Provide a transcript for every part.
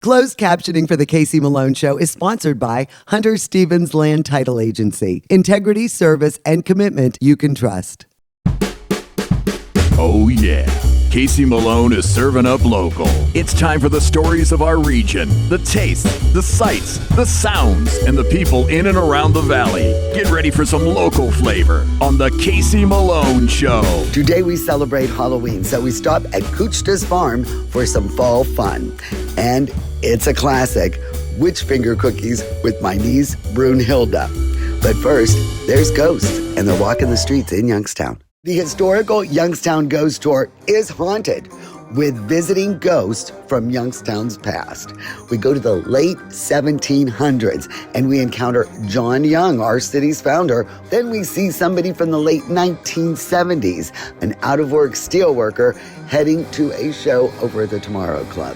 Closed captioning for the Casey Malone Show is sponsored by Hunter Stevens Land Title Agency. Integrity, service, and commitment you can trust. Oh yeah, Casey Malone is serving up local. It's time for the stories of our region, the tastes, the sights, the sounds, and the people in and around the valley. Get ready for some local flavor on the Casey Malone Show. Today we celebrate Halloween, so we stop at Kuchta's Farm for some fall fun. And it's a classic, witch finger cookies with my niece, Brunhilde. But first, there's Ghost, and they're walking the streets in Youngstown. The historical Youngstown Ghost Tour is haunted with visiting ghosts from Youngstown's past. We go to the late 1700s and we encounter John Young, our city's founder. Then we see somebody from the late 1970s, an out-of-work steelworker heading to a show over at the Tomorrow Club.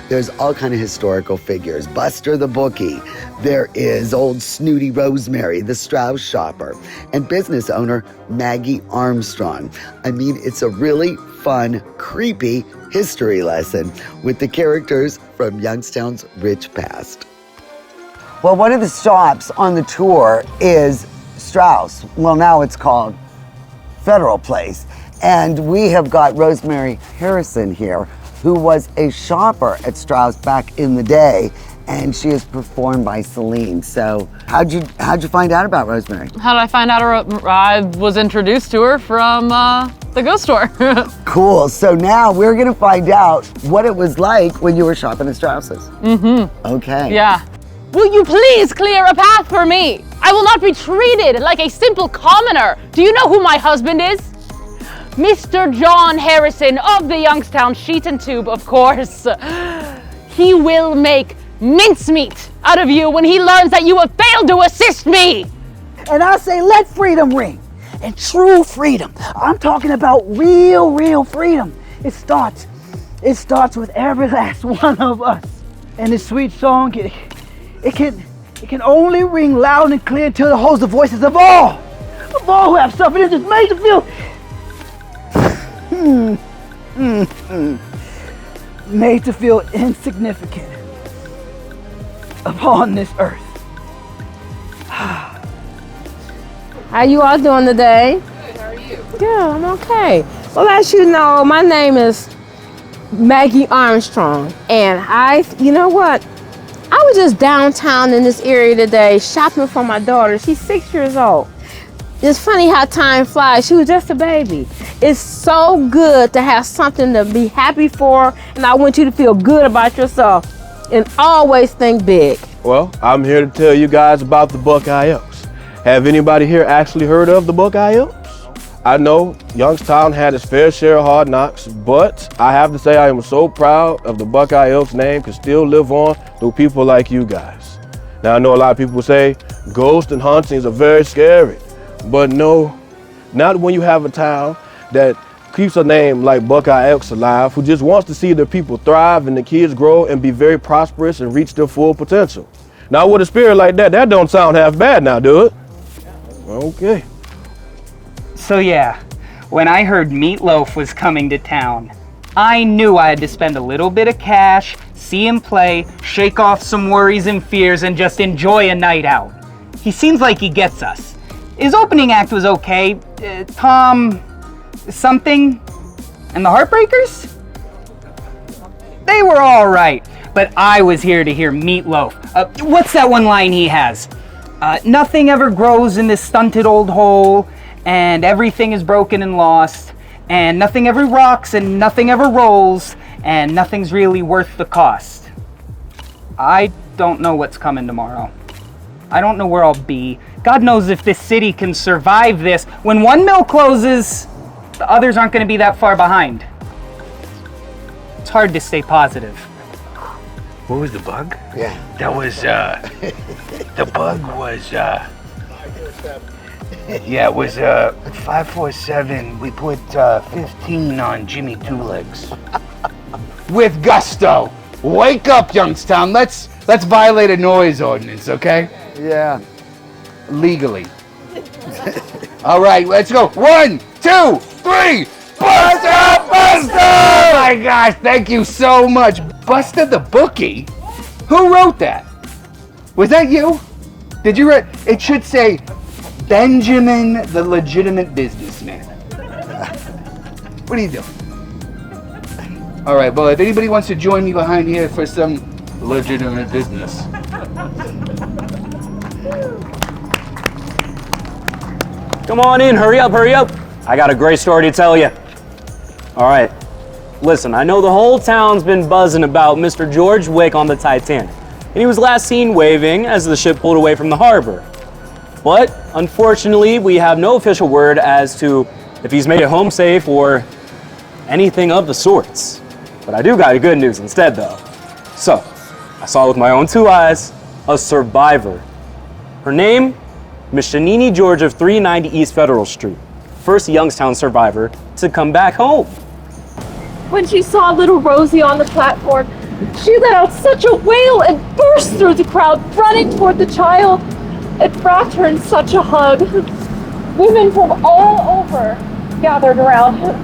There's all kind of historical figures. Buster the Bookie. There is old Snooty Rosemary, the Strauss shopper, and business owner Maggie Armstrong. I mean, it's a really fun, creepy history lesson with the characters from Youngstown's rich past. Well, one of the stops on the tour is Strauss. Well, now it's called Federal Place. And we have got Rosemary Harrison here, who was a shopper at Strauss back in the day, and she is performed by Celine. So how'd you find out about Rosemary? How did I find out? I was introduced to her from the ghost store. Cool. So now we're gonna find out what it was like when you were shopping at Strauss's. Mm-hmm. Okay. Yeah. Will you please clear a path for me? I will not be treated like a simple commoner. Do you know who my husband is? Mr. John Harrison of the Youngstown Sheet and Tube, of course. He will make mincemeat out of you when he learns that you have failed to assist me. And I say, let freedom ring. And true freedom. I'm talking about real freedom. It starts with every last one of us. And this sweet song, it can only ring loud and clear until it holds the voices of all who have suffered and just made to feel made to feel insignificant upon this earth. How you all doing today? Good, how are you? Good, I'm okay. Well, as you know, my name is Maggie Armstrong, and you know what? I was just downtown in this area today shopping for my daughter. She's 6 years old. It's funny how time flies. She was just a baby. It's so good to have something to be happy for, and I want you to feel good about yourself and always think big. Well, I'm here to tell you guys about the Buckeye Elks. Have anybody here actually heard of the Buckeye Elks? I know Youngstown had its fair share of hard knocks, but I have to say I am so proud of the Buckeye Elks name can still live on through people like you guys. Now I know a lot of people say ghosts and hauntings are very scary. But no, not when you have a town that keeps a name like Buckeye Elks alive, who just wants to see their people thrive and the kids grow and be very prosperous and reach their full potential. Now with a spirit like that don't sound half bad now, do it? Okay. So yeah, when I heard Meatloaf was coming to town, I knew I had to spend a little bit of cash, see him play, shake off some worries and fears, and just enjoy a night out. He seems like he gets us. His opening act was okay. Tom something and the Heartbreakers? They were all right, but I was here to hear Meatloaf. What's that one line he has? Nothing ever grows in this stunted old hole, and everything is broken and lost, and nothing ever rocks and nothing ever rolls, and nothing's really worth the cost. I don't know what's coming tomorrow. I don't know where I'll be. God knows if this city can survive this. When one mill closes, the others aren't going to be that far behind. It's hard to stay positive. What was the bug? Yeah. That was, the bug was, yeah, it was, 547. We put, 15 on Jimmy Two Legs. With gusto. Wake up, Youngstown. Let's violate a noise ordinance, okay? Yeah. Legally. All right, let's go. 1, 2, 3. Buster! Oh my gosh, thank you so much. Buster the Bookie? Who wrote that? Was that you? Did you write? It should say Benjamin the legitimate businessman. What are you doing? All right, well, if anybody wants to join me behind here for some legitimate business. Come on in, hurry up, hurry up. I got a great story to tell you. All right, listen, I know the whole town's been buzzing about Mr. George Wick on the Titanic, and he was last seen waving as the ship pulled away from the harbor. But unfortunately, we have no official word as to if he's made it home safe or anything of the sorts. But I do got good news instead, though. So, I saw with my own two eyes a survivor. Her name, Miss Shanini George of 390 East Federal Street, first Youngstown survivor to come back home. When she saw little Rosie on the platform, she let out such a wail and burst through the crowd, running toward the child. It wrapped her in such a hug. Women from all over gathered around her.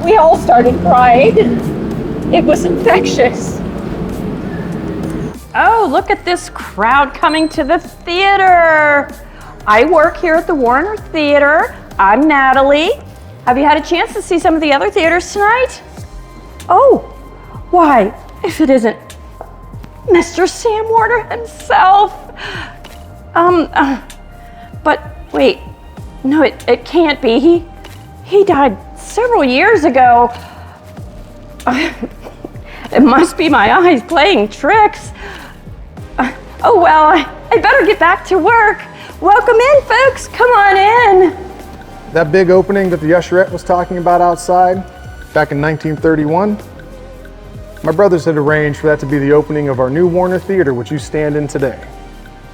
We all started crying. It was infectious. Oh, look at this crowd coming to the theater. I work here at the Warner Theater. I'm Natalie. Have you had a chance to see some of the other theaters tonight? Oh, why, if it isn't Mr. Sam Warner himself. But wait, no, it can't be. He died several years ago. It must be my eyes playing tricks. Oh well, I better get back to work. Welcome in, folks, come on in. That big opening that the usherette was talking about outside back in 1931, my brothers had arranged for that to be the opening of our new Warner Theater, which you stand in today.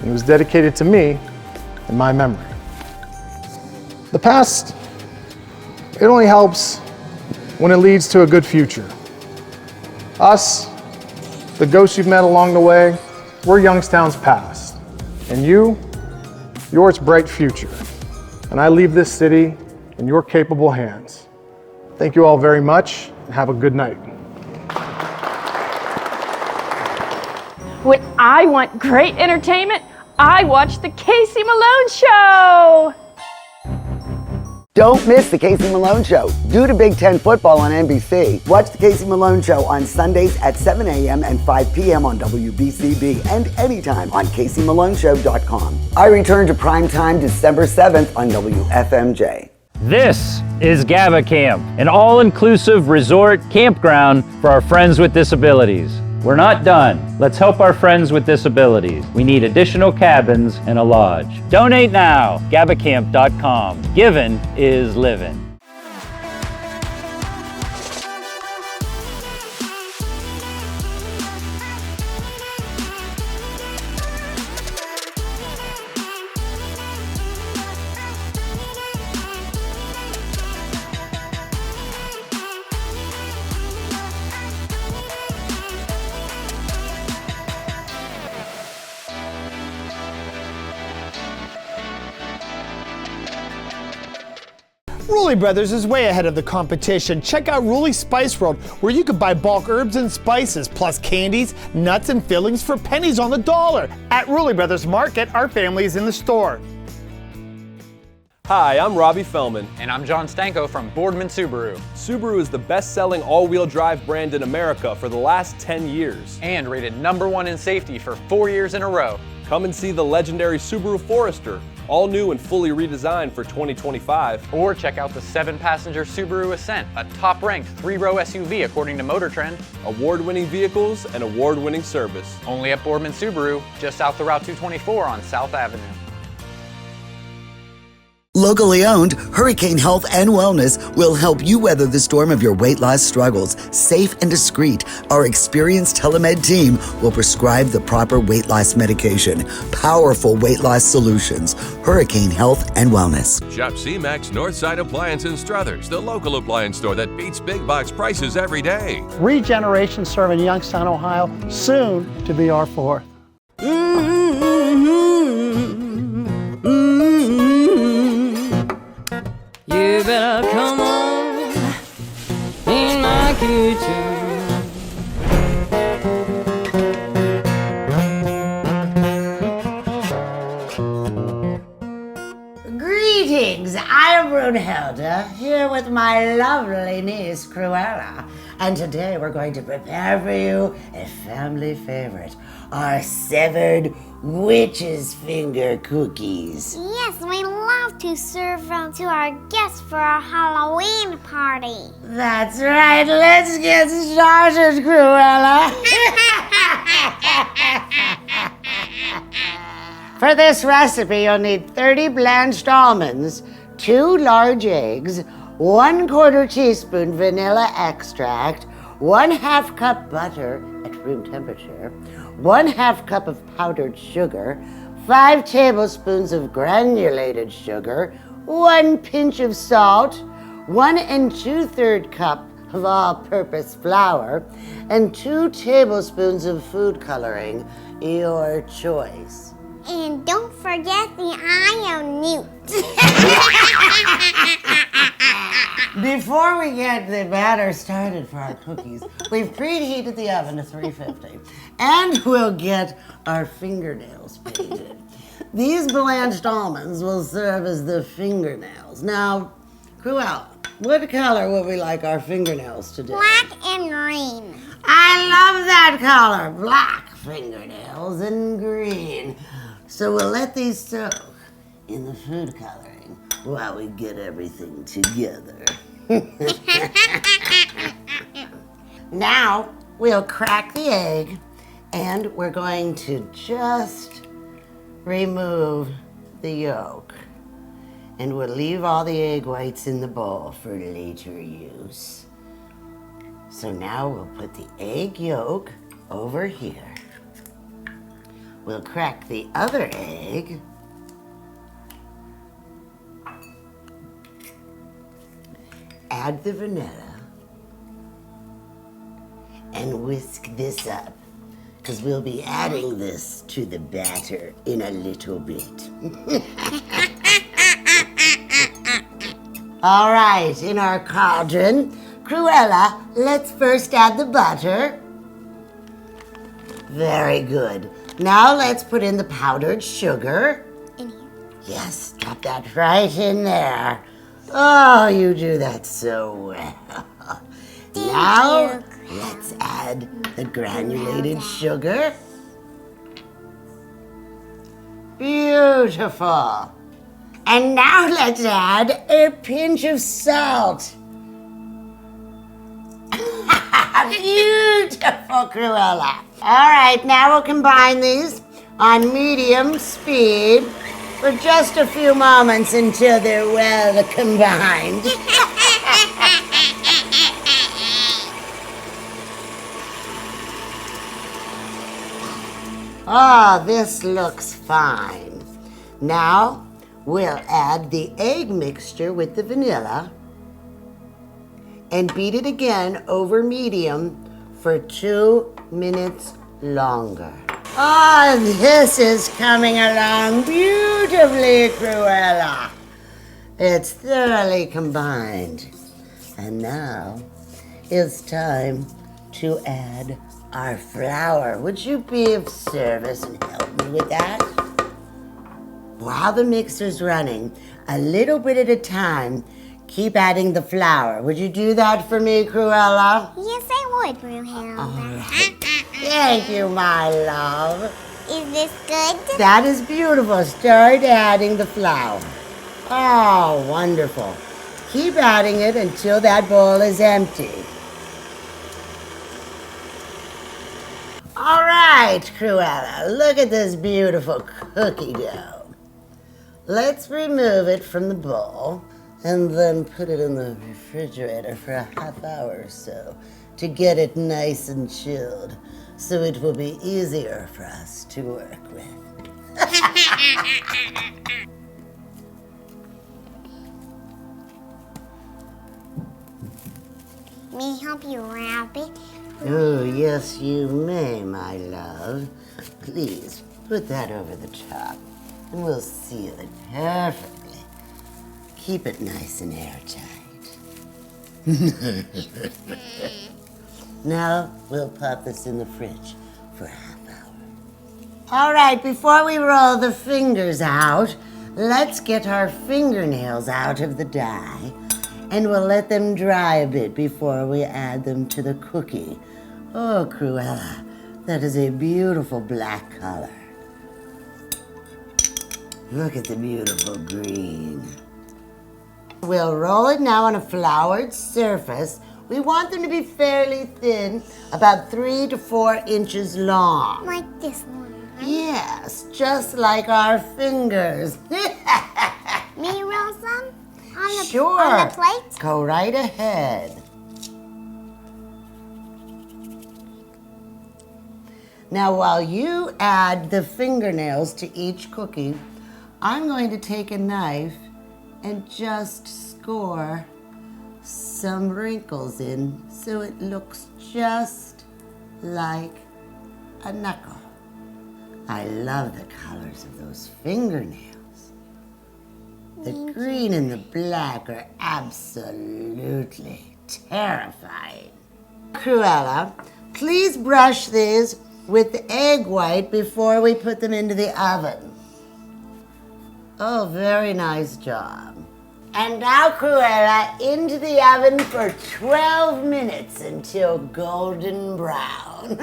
And it was dedicated to me in my memory. The past, it only helps when it leads to a good future. Us, the ghosts you've met along the way, we're Youngstown's past. And you, you're its bright future. And I leave this city in your capable hands. Thank you all very much, and have a good night. When I want great entertainment, I watch the Casey Malone Show. Don't miss the Casey Malone Show. Due to Big Ten football on NBC, watch the Casey Malone Show on Sundays at 7 a.m. and 5 p.m. on WBCB and anytime on CaseyMaloneShow.com. I return to primetime December 7th on WFMJ. This is GABA Camp, an all-inclusive resort campground for our friends with disabilities. We're not done. Let's help our friends with disabilities. We need additional cabins and a lodge. Donate now, GABACamp.com. Giving is living. Rulli Brothers is way ahead of the competition. Check out Rulli Spice World, where you can buy bulk herbs and spices, plus candies, nuts, and fillings for pennies on the dollar. At Rulli Brothers Market, our family is in the store. Hi, I'm Robbie Fellman. And I'm John Stanko from Boardman Subaru. Subaru is the best-selling all-wheel drive brand in America for the last 10 years. And rated #1 in safety for 4 years in a row. Come and see the legendary Subaru Forester, all new and fully redesigned for 2025. Or check out the 7-passenger Subaru Ascent, a top-ranked 3-row SUV according to Motor Trend. Award-winning vehicles and award-winning service. Only at Boardman Subaru, just south of Route 224 on South Avenue. Locally owned, Hurricane Health and Wellness will help you weather the storm of your weight loss struggles. Safe and discreet, our experienced telemed team will prescribe the proper weight loss medication. Powerful weight loss solutions. Hurricane Health and Wellness. Shop CMAX Northside Appliance in Struthers, the local appliance store that beats big box prices every day. Regeneration serving Youngstown, Ohio, soon to be our fourth. You better come on in my kitchen. Brunhilde, here with my lovely niece, Cruella. And today we're going to prepare for you a family favorite, our severed witch's finger cookies. Yes, we love to serve them to our guests for our Halloween party. That's right, let's get started, Cruella. For this recipe, you'll need 30 blanched almonds, 2 large eggs, 1/4 teaspoon vanilla extract, 1/2 cup butter at room temperature, 1/2 cup of powdered sugar, 5 tablespoons of granulated sugar, 1 pinch of salt, 1 2/3 cup of all-purpose flour, and 2 tablespoons of food coloring, your choice. And don't forget the iron newt. Before we get the batter started for our cookies, we've preheated the oven to 350, and we'll get our fingernails painted. These blanched almonds will serve as the fingernails. Now, Cruella, what color would we like our fingernails to do? Black and green. I love that color, black fingernails and green. So we'll let these soak in the food coloring while we get everything together. Now we'll crack the egg and we're going to just remove the yolk. And we'll leave all the egg whites in the bowl for later use. So now we'll put the egg yolk over here. We'll crack the other egg. Add the vanilla. And whisk this up, because we'll be adding this to the batter in a little bit. All right, in our cauldron, Cruella, let's first add the butter. Very good. Now let's put in the powdered sugar. In here. Yes, drop that right in there. Oh, you do that so well. Now, let's add the granulated sugar. Beautiful. And now let's add a pinch of salt. Beautiful, Cruella. All right, now we'll combine these on medium speed for just a few moments until they're well combined. Oh, this looks fine. Now we'll add the egg mixture with the vanilla and beat it again over medium for 2 minutes longer. Oh, this is coming along beautifully, Cruella. It's thoroughly combined. And now it's time to add our flour. Would you be of service and help me with that? While the mixer's running, a little bit at a time, keep adding the flour. Would you do that for me, Cruella? Yes, I would, Brunhilde. All right. Thank you, my love. Is this good? That is beautiful. Start adding the flour. Oh, wonderful. Keep adding it until that bowl is empty. All right, Cruella, look at this beautiful cookie dough. Let's remove it from the bowl and then put it in the refrigerator for a half hour or so to get it nice and chilled, so it will be easier for us to work with. May I help you wrap it? Oh, yes, you may, my love. Please, put that over the top, and we'll seal it perfectly. Keep it nice and airtight. Now, we'll pop this in the fridge for a half hour. All right, before we roll the fingers out, let's get our fingernails out of the dye, and we'll let them dry a bit before we add them to the cookie. Oh, Cruella, that is a beautiful black color. Look at the beautiful green. We'll roll it now on a floured surface. We want them to be fairly thin, about 3 to 4 inches long. Like this one, right? Yes, just like our fingers. Me roll some? Sure. On the plate? Go right ahead. Now, while you add the fingernails to each cookie, I'm going to take a knife and just score some wrinkles in so it looks just like a knuckle. I love the colors of those fingernails. The green and the black are absolutely terrifying. Cruella, please brush these with the egg white before we put them into the oven. Oh, very nice job. And now, Cruella, into the oven for 12 minutes until golden brown.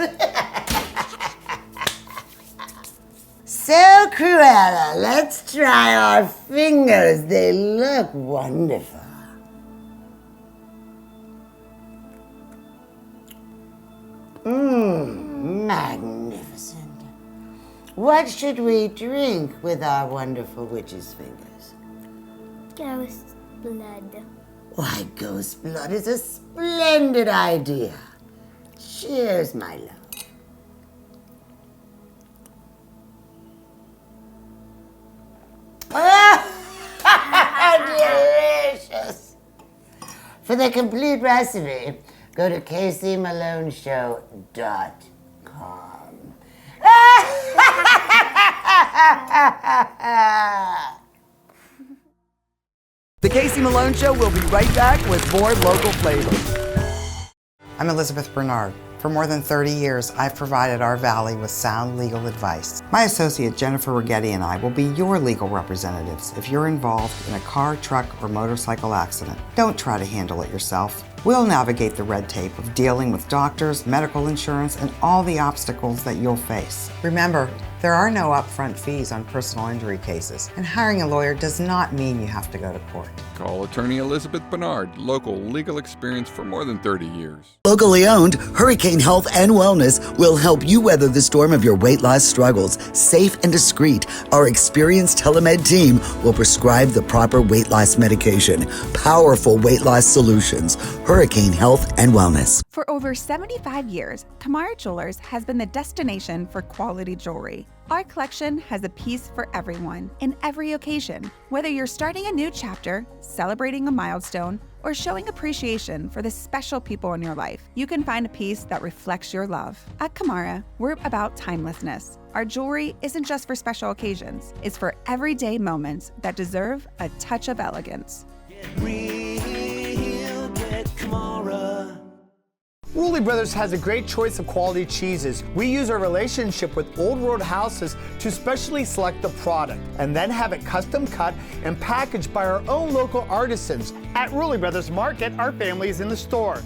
So, Cruella, let's try our fingers. They look wonderful. Magnificent. What should we drink with our wonderful witch's fingers? Ghost blood. Why, ghost blood is a splendid idea. Cheers, my love. Delicious. For the complete recipe, go to CaseyMaloneShow.com. The Casey Malone Show will be right back with more local flavors. I'm Elizabeth Bernard. For more than 30 years, I've provided our Valley with sound legal advice. My associate Jennifer Rigetti and I will be your legal representatives if you're involved in a car, truck, or motorcycle accident. Don't try to handle it yourself. We'll navigate the red tape of dealing with doctors, medical insurance, and all the obstacles that you'll face. Remember, there are no upfront fees on personal injury cases, and hiring a lawyer does not mean you have to go to court. Call attorney Elizabeth Bernard, local legal experience for more than 30 years. Locally owned, Hurricane Health and Wellness will help you weather the storm of your weight loss struggles. Safe and discreet, our experienced telemed team will prescribe the proper weight loss medication. Powerful weight loss solutions. Hurricane Health and Wellness. For over 75 years, Kamara Jewelers has been the destination for quality jewelry. Our collection has a piece for everyone, in every occasion. Whether you're starting a new chapter, celebrating a milestone, or showing appreciation for the special people in your life, you can find a piece that reflects your love. At Kamara, we're about timelessness. Our jewelry isn't just for special occasions, it's for everyday moments that deserve a touch of elegance. Rulli Brothers has a great choice of quality cheeses. We use our relationship with Old Road Houses to specially select the product and then have it custom cut and packaged by our own local artisans. At Rulli Brothers Market, our family is in the store.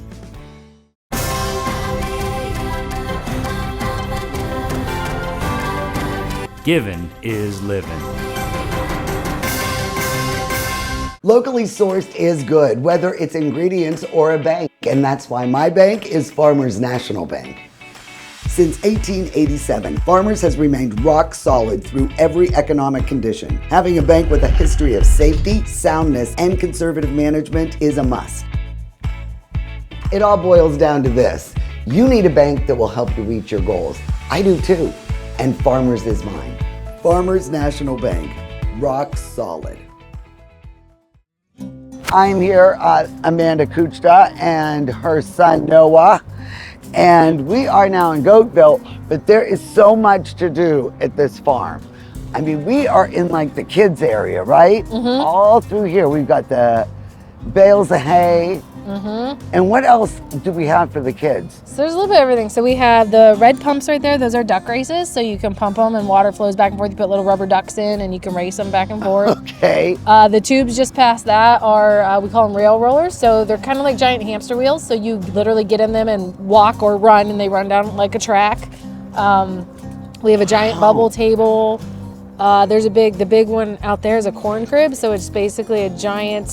Giving is living. Locally sourced is good, whether it's ingredients or a bank, and that's why my bank is Farmers National Bank. Since 1887, Farmers has remained rock solid through every economic condition. Having a bank with a history of safety, soundness, and conservative management is a must. It all boils down to this. You need a bank that will help you reach your goals. I do too, and Farmers is mine. Farmers National Bank, rock solid. I'm here at Amanda Kuchta and her son Noah, and we are now in Goatville, but there is so much to do at this farm. I mean, we are in like the kids area, right? All through here, we've got the bales of hay, And what else do we have for the kids? So there's a little bit of everything. So we have the red pumps right there. Those are duck races. So you can pump them and water flows back and forth. You put little rubber ducks in and you can race them back and forth. Okay. The tubes just past that are, we call them rail rollers. So they're kind of like giant hamster wheels. So you literally get in them and walk or run and they run down like a track. We have a giant bubble table. There's the big one out there is a corn crib. So it's basically a giant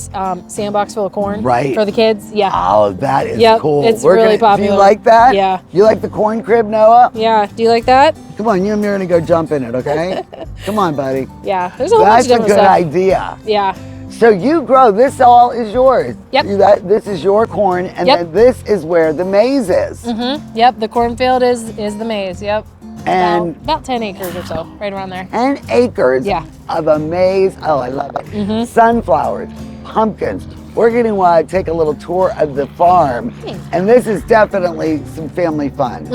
sandbox full of corn for the kids. Yeah. Oh, that is cool. It's really popular. Do you like that? Yeah. You like the corn crib, Noah? Yeah. Do you like that? Come on, you and me are gonna go jump in it, okay? Come on, buddy. Yeah. There's a whole bunch of different That's a stuff. good idea. Yeah. So you grow, this all is yours. Yep. This is your corn, and Yep. then this is where the maize is. Yep. The cornfield is the maize. Yep. And about 10 acres or so, right around there. 10 acres of a maize. Oh, I love it. Sunflowers, pumpkins. We're going to take a little tour of the farm. And this is definitely some family fun.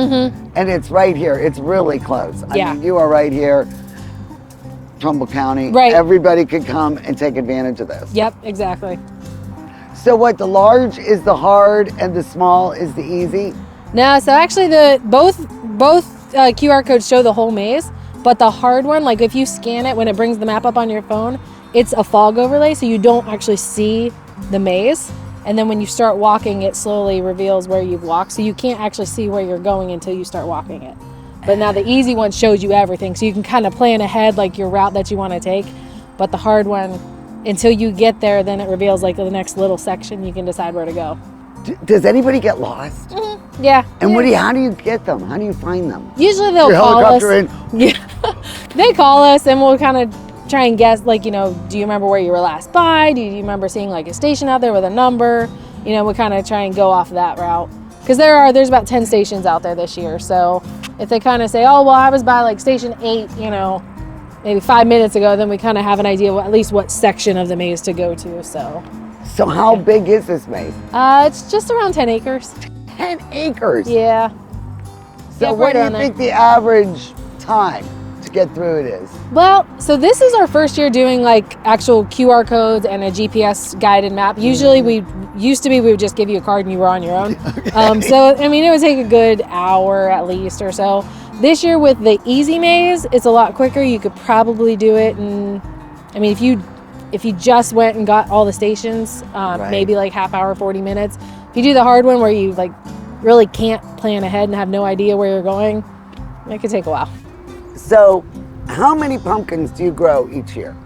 And it's right here. It's really close. I mean, you are right here, Trumbull County. Right. Everybody could come and take advantage of this. Yep, exactly. So what, the large is the hard and the small is the easy? No, so actually both QR codes show the whole maze, but the hard one, like if you scan it when it brings the map up on your phone, it's a fog overlay, so you don't actually see the maze. And then when you start walking, it slowly reveals where you've walked, so you can't actually see where you're going until you start walking it. But now the easy one shows you everything, so you can kind of plan ahead like your route that you want to take. But the hard one, until you get there, then it reveals like the next little section, you can decide where to go. Does anybody get lost? Yeah. And how do you get them? How do you find them? Usually they'll Your call us. helicopter in? Yeah. They call us and we'll kind of try and guess, like, do you remember where you were last by? Do you remember seeing like a station out there with a number? We kind of try and go off that route. Because there's about 10 stations out there this year. So if they kind of say, oh, well, I was by like station 8, maybe 5 minutes ago, then we kind of have an idea at least what section of the maze to go to. So how big is this maze? It's just around 10 acres. 10 acres? Yeah. So what do you think the average time to get through it is? Well, so this is our first year doing like actual QR codes and a GPS guided map. Usually we would just give you a card and you were on your own. So, I mean, it would take a good hour at least or so. This year with the easy maze, it's a lot quicker. You could probably do it in, I mean, if you just went and got all the stations, maybe like half hour, 40 minutes. If you do the hard one where you like really can't plan ahead and have no idea where you're going, it could take a while. So how many pumpkins do you grow each year?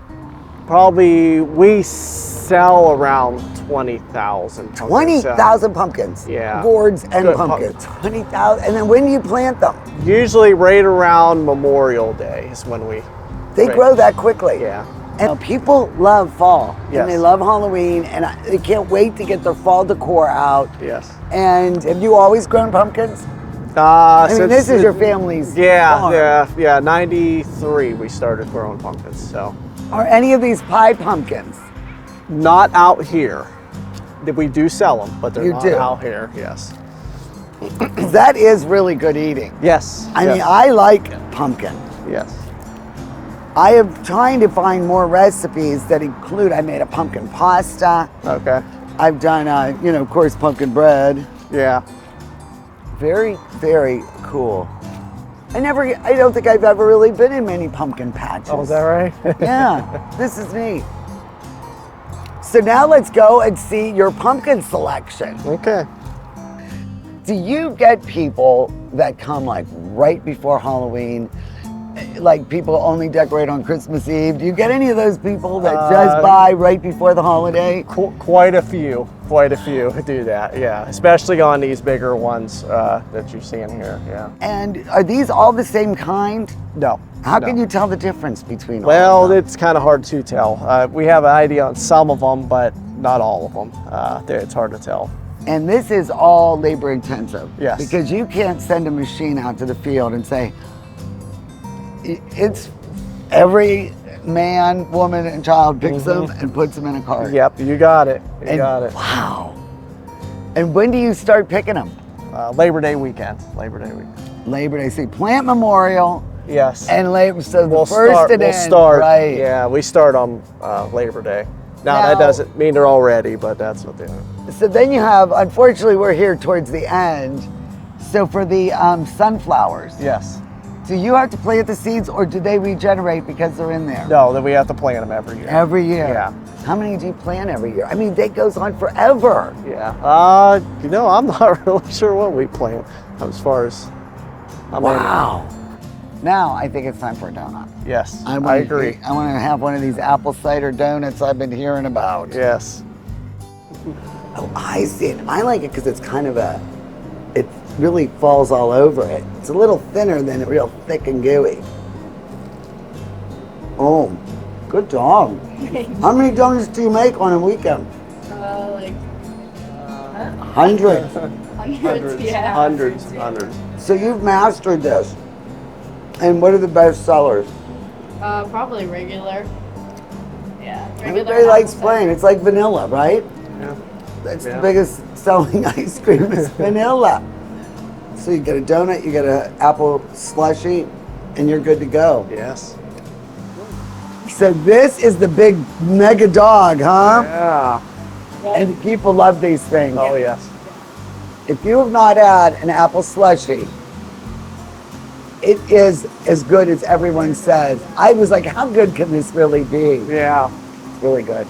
Probably, we sell around 20,000. 20,000 pumpkins? Yeah. Gourds and pumpkins. 20,000. And then when do you plant them? Usually right around Memorial Day is when we... They grow that quickly. Yeah. And people love fall, Yes. and they love Halloween, and they can't wait to get their fall decor out. Yes. And have you always grown pumpkins? This is your family's farm. Yeah, 93 we started growing pumpkins, so. Are any of these pie pumpkins? Not out here. We do sell them, but they're not do? out here, yes. That is really good eating. Yes. I mean, I like pumpkin. Yes. I am trying to find more recipes that include, I made a pumpkin pasta. Okay. I've done, of course, pumpkin bread. Yeah. Very, very cool. I don't think I've ever really been in many pumpkin patches. Oh, is that right? Yeah, this is neat. So now let's go and see your pumpkin selection. Okay. Do you get people that come like right before Halloween? Like people only decorate on Christmas Eve? Do you get any of those people that just buy right before the holiday? Quite a few do that, yeah. Especially on these bigger ones that you're seeing here, yeah. And are these all the same kind? No. How can you tell the difference between all Well, of them? it's kind of hard to tell. We have an idea on some of them, but not all of them. It's hard to tell. And this is all labor intensive. Yes. Because you can't send a machine out to the field and say, it's every man, woman, and child picks them and puts them in a cart. Yep, you got it. You got it. Wow. And when do you start picking them? Labor Day weekend. Labor Day. See, plant Memorial. Yes. And Labor. So we'll the first start. and We'll end, start. right? Yeah, we start on Labor Day. Now that doesn't mean they're all ready, but that's what they are. So then you have, unfortunately, we're here towards the end. So for the sunflowers. Yes. Do you have to plant the seeds, or do they regenerate because they're in there? No, then we have to plant them every year. Every year? Yeah. How many do you plant every year? I mean, that goes on forever. Yeah. I'm not really sure what we plant as far as. Wow. Now I think it's time for a donut. Yes, I agree. I want to have one of these apple cider donuts I've been hearing about. Yes. Oh, I see it. I like it because it's kind of it really falls all over it. It's a little thinner than real thick and gooey. Oh, good job. How many donuts do you make on a weekend? Hundreds. Hundreds. So you've mastered this. And what are the best sellers? Probably regular. Yeah. Everybody likes plain. It's like vanilla, right? Yeah. That's the biggest selling ice cream is vanilla. So you get a donut, you get an apple slushie, and you're good to go. Yes. So this is the big mega dog, huh? Yeah. And people love these things. Oh, yes. If you have not had an apple slushie, it is as good as everyone says. I was like, how good can this really be? Yeah. It's really good.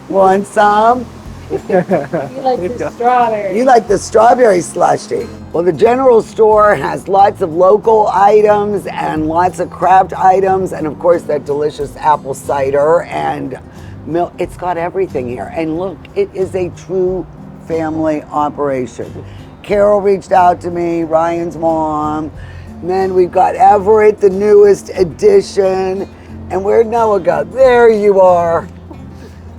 Want some? You like the strawberry. You like the strawberry slushie. Well, the general store has lots of local items and lots of craft items, and of course that delicious apple cider and milk. It's got everything here. And look, it is a true family operation. Carol reached out to me, Ryan's mom. And then we've got Everett, the newest addition. And where'd Noah go? There you are.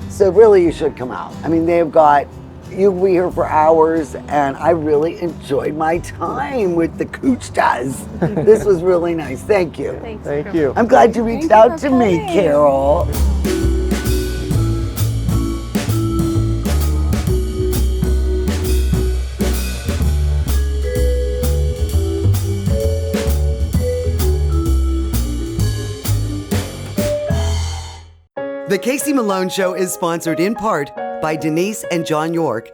So really you should come out. I mean, they've got, you'll be here for hours, and I really enjoyed my time with the Coochtas. This was really nice. Thank you. Thank you. I'm glad you reached out to me, Carol. The Casey Malone Show is sponsored in part by Denise and John York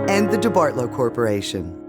and the DeBartolo Corporation.